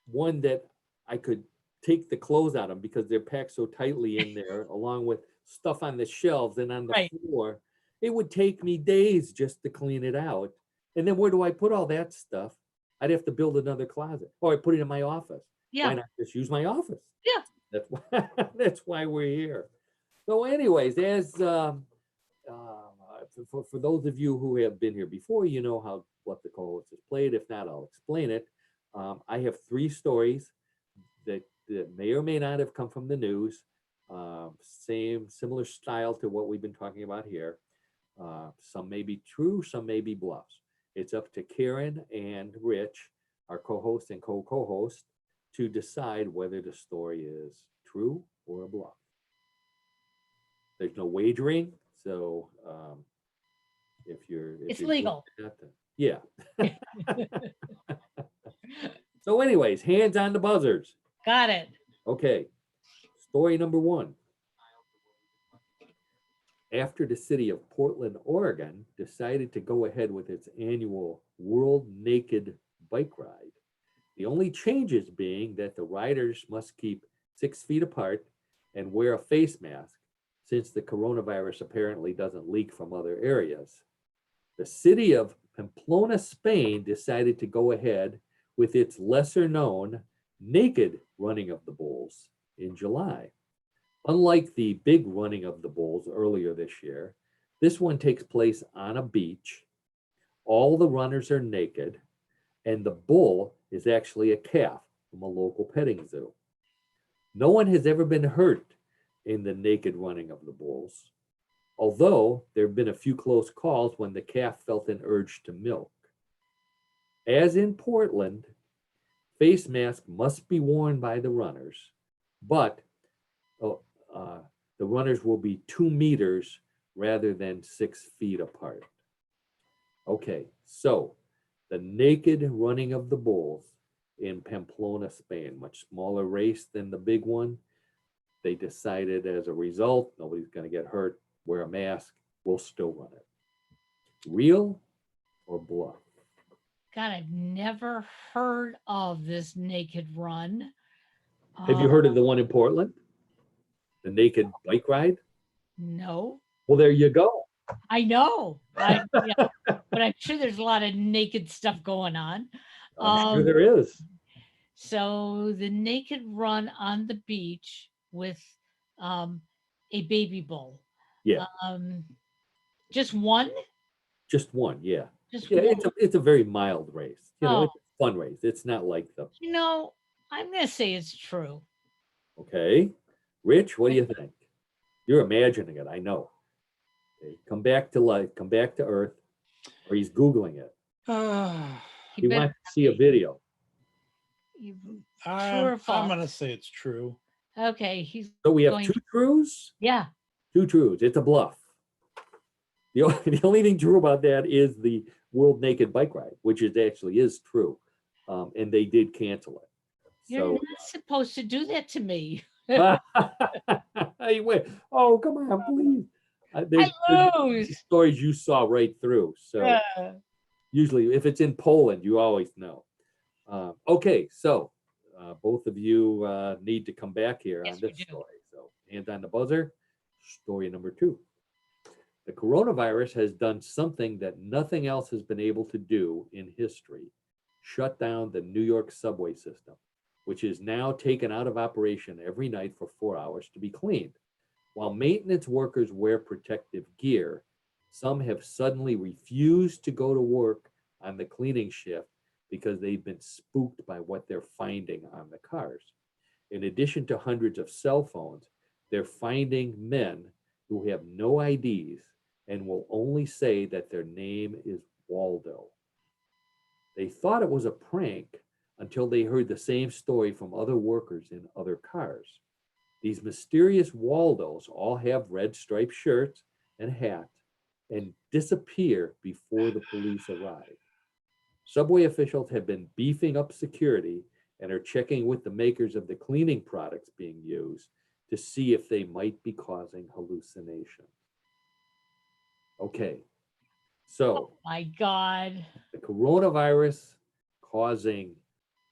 one that I could take the clothes out of because they're packed so tightly in there, along with stuff on the shelves and on the floor. It would take me days just to clean it out. And then where do I put all that stuff? I'd have to build another closet, or I put it in my office. Yeah. Why not just use my office? Yeah. That's why we're here. So anyways, as for those of you who have been here before, you know how what the co-host has played. If not, I'll explain it. I have 3 stories that may or may not have come from the news. Similar style to what we've been talking about here. Some may be true, some may be bluffs. It's up to Karen and Rich, our co-host and co-host, to decide whether the story is true or a bluff. There's no wagering, so It's legal. Yeah. So anyways, hands on the buzzers. Got it. Okay, story number 1. After the city of Portland, Oregon decided to go ahead with its annual World Naked Bike Ride, the only changes being that the riders must keep 6 feet apart and wear a face mask, since the coronavirus apparently doesn't leak from other areas. The city of Pamplona, Spain decided to go ahead with its lesser known naked running of the bulls in July. Unlike the big running of the bulls earlier this year, this one takes place on a beach. All the runners are naked, and the bull is actually a calf from a local petting zoo. No one has ever been hurt in the naked running of the bulls, although there have been a few close calls when the calf felt an urge to milk. As in Portland, face masks must be worn by the runners, but uh, the runners will be 2 meters rather than 6 feet apart. Okay, so the naked running of the bulls in Pamplona, Spain, much smaller race than the big one. They decided as a result, nobody's going to get hurt, wear a mask, we'll still run it. Real or bluff? God, I've never heard of this naked run. Have you heard of the one in Portland? The naked bike ride? No. Well, there you go. I know. Yeah, but I'm sure there's a lot of naked stuff going on. I'm sure there is. So the naked run on the beach with a baby bull. Yeah. Just one? Just one, yeah. Just Yeah, one. it's a very mild race. You know, Oh. it's a fun race. It's not like the. You know, I'm going to say it's true. Okay. Rich, what do you think? You're imagining it, I know. Okay. Come back to life, come back to Earth, or he's Googling it. He wants to see a video. True or false? I'm going to say it's true. Okay. So we have two trues? Yeah. Two trues. It's a bluff. The only thing true about that is the World Naked Bike Ride, which actually is true. And they did cancel it. You're not supposed to do that to me. Hey, wait. Oh, come on, please. I lose. Stories you saw right through. So usually if it's in Poland, you always know. Okay, so both of you need to come back here on this story. So hands on the buzzer. Story number 2. The coronavirus has done something that nothing else has been able to do in history. Shut down the New York subway system, which is now taken out of operation every night for 4 hours to be cleaned. While maintenance workers wear protective gear, some have suddenly refused to go to work on the cleaning shift because they've been spooked by what they're finding on the cars. In addition to hundreds of cell phones, they're finding men who have no IDs and will only say that their name is Waldo. They thought it was a prank until they heard the same story from other workers in other cars. These mysterious Waldos all have red striped shirts and hats and disappear before the police arrive. Subway officials have been beefing up security and are checking with the makers of the cleaning products being used to see if they might be causing hallucinations. Okay, so. Oh my God. The coronavirus causing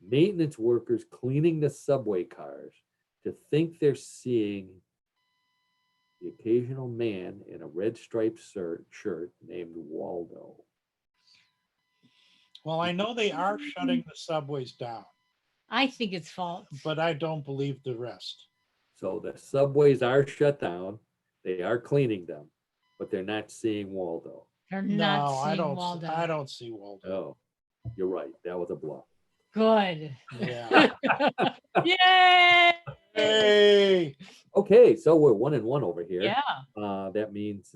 maintenance workers cleaning the subway cars to think they're seeing the occasional man in a red striped shirt named Waldo. Well, I know they are shutting the subways down. I think it's false. But I don't believe the rest. So the subways are shut down. They are cleaning them, but they're not seeing Waldo. They're not seeing Waldo. I don't see Waldo. Oh, you're right. That was a bluff. Good. Yeah. Yay! Hey. Okay, so we're 1-1 over here. Yeah. That means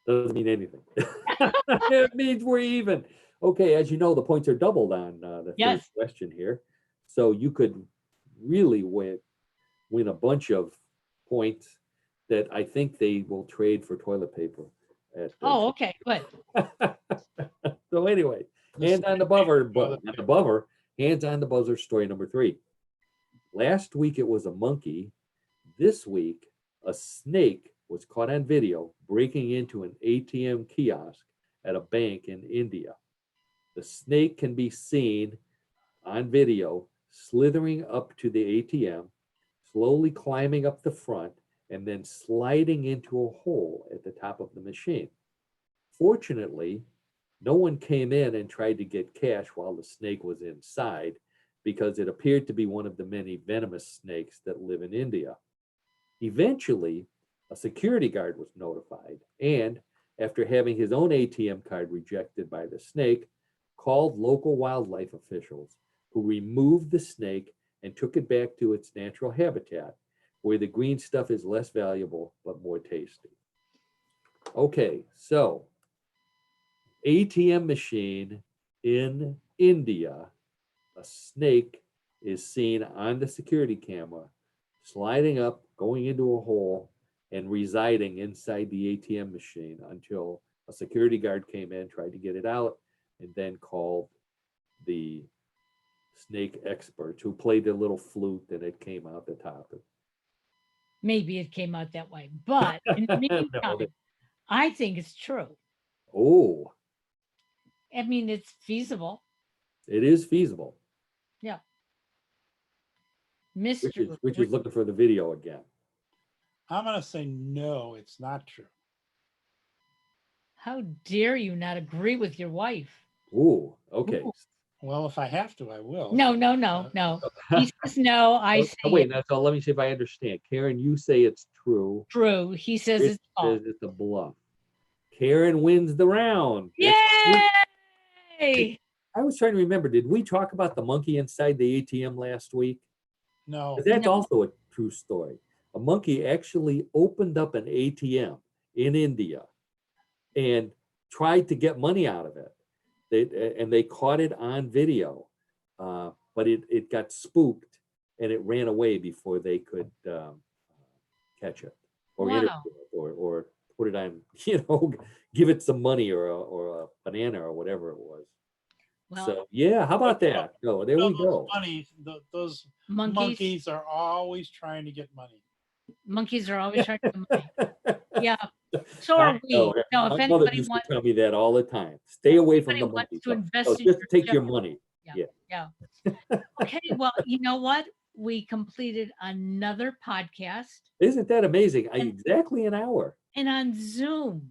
doesn't mean anything. It means we're even. Okay, as you know, the points are doubled on the third question here. So you could really win a bunch of points that I think they will trade for toilet paper. Okay, good. So anyway, hands on the buzzer, hands on the buzzer, story number 3. Last week it was a monkey. This week, a snake was caught on video breaking into an ATM kiosk at a bank in India. The snake can be seen on video slithering up to the ATM, slowly climbing up the front, and then sliding into a hole at the top of the machine. Fortunately, no one came in and tried to get cash while the snake was inside because it appeared to be one of the many venomous snakes that live in India. Eventually, a security guard was notified and, after having his own ATM card rejected by the snake, called local wildlife officials, who removed the snake and took it back to its natural habitat, where the green stuff is less valuable but more tasty. Okay, so ATM machine in India, a snake is seen on the security camera sliding up, going into a hole, and residing inside the ATM machine until a security guard came in, tried to get it out, and then called the snake experts who played their little flute, and it came out the top. Maybe it came out that way. But in the meantime, No, I think it's true. oh, I mean, it's feasible. it is feasible. Yeah. Rich Mr. is looking for the video again. I'm going to say no, it's not true. How dare you not agree with your wife? Ooh, okay. Ooh. Well, if I have to, I will. No. He says no. I say Wait, now, so let me see if I understand. Karen, you say it's true. true. He says Rich it's false. says it's a bluff. Karen wins the round. That's- Yay! I was trying to remember, did we talk about the monkey inside the ATM last week? No. 'Cause that's No. also a true story. A monkey actually opened up an ATM in India and tried to get money out of it. They caught it on video, but it got spooked and it ran away before they could catch it or Wow. interview it or put it on, give it some money or a banana or whatever it was. Well, So yeah, how about that? No, there we go. Those monkeys are always trying to get money. monkeys are always trying to get money. Yeah. So I are we. know. No, if My mother anybody used to wants tell me that all the time. Stay away from the anybody wants monkey to stuff. invest No, in just your take your show. money. Yeah. Okay, well, you know what? We completed another podcast Isn't that amazing? Exactly an hour. and on Zoom.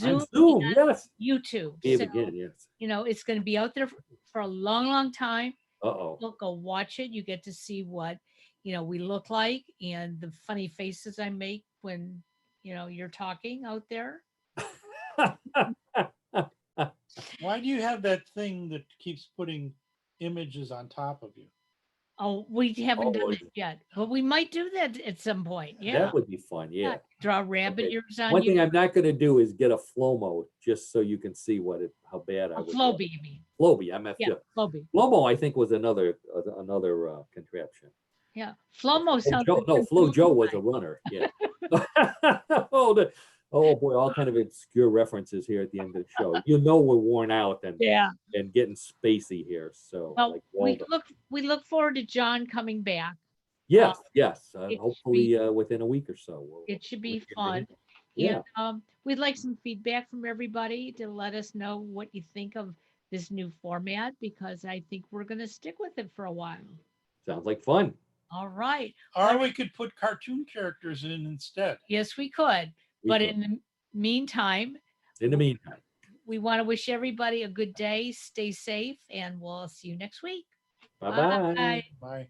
On Zoom, and yes. YouTube. Dave So, again, yes. it's going to be out there for a long time. Uh-oh. Go watch it. You get to see what, we look like and the funny faces I make when, you're talking out there. Why do you have that thing that keeps putting images on top of you? Oh, we haven't done Oh, it yet, but we might do that at some point. Yeah. That would be fun, yeah. Draw rabbit Okay. ears on One you. thing I'm not gonna do is get a flow-mo just so you can see how bad I would look. Floby, you mean? Floby, I meant Yeah, Floby. Flow-mo, I think, was another contraption. Yeah. Flomo sounds Flo Joe was a runner. Yeah. Oh boy, all kind of obscure references here at the end of the show. We're worn out and getting spacey here. So well, like we look forward to John coming back. yes. it Hopefully within a week or so. It should be fun. Yeah. And we'd like some feedback from everybody to let us know what you think of this new format, because I think we're going to stick with it for a while. Sounds like fun. All right. Or we could put cartoon characters in instead. Yes, we could. In the meantime, we want to wish everybody a good day. Stay safe, and we'll see you next week. Bye-bye. Bye. Bye.